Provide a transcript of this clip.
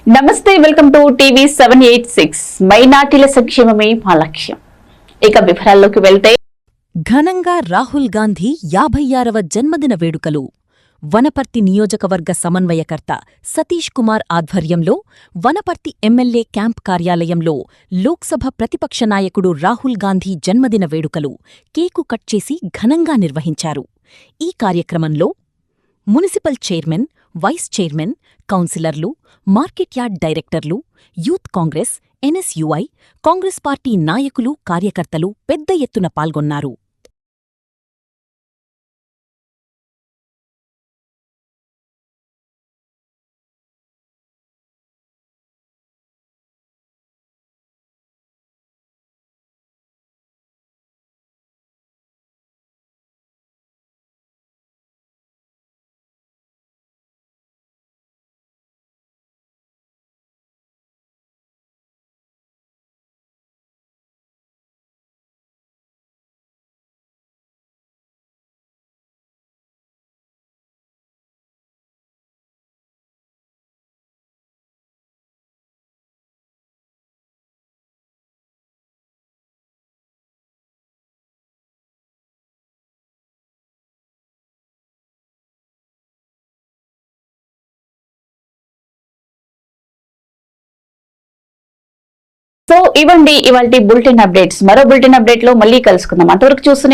నమస్తే, welcome to TV 786. మైనార్టీల సంక్షేమమే మా లక్ష్యం. ఇక వివరాల్లోకి వెళ్తే, ఘనంగా రాహుల్ గాంధీ 56వ జన్మదిన వేడుకలు. వనపర్తి నియోజకవర్గ సమన్వయకర్త సతీష్ కుమార్ ఆధ్వర్యంలో వనపర్తి ఎమ్మెల్యే క్యాంప్ కార్యాలయంలో లోక్సభ ప్రతిపక్ష నాయకుడు రాహుల్ గాంధీ జన్మదిన వేడుకలు కేకు కట్ చేసి ఘనంగా నిర్వహించారు. ఈ కార్యక్రమంలో మున్సిపల్ చైర్మన్, వైస్ చైర్మన్, కౌన్సిలర్లు, మార్కెట్ యార్డ్ డైరెక్టర్లు, youth Congress, NSUI, Congress party నాయకులు, కార్యకర్తలు పెద్ద ఎత్తున పాల్గొన్నారు. సో ఇవండి ఇవాల్టి బులెటిన్ అప్డేట్స్. మరో బులెటిన్ అప్డేట్ లో మళ్ళీ కలుసుకుందాం. అంతవరకు చూస్తూనే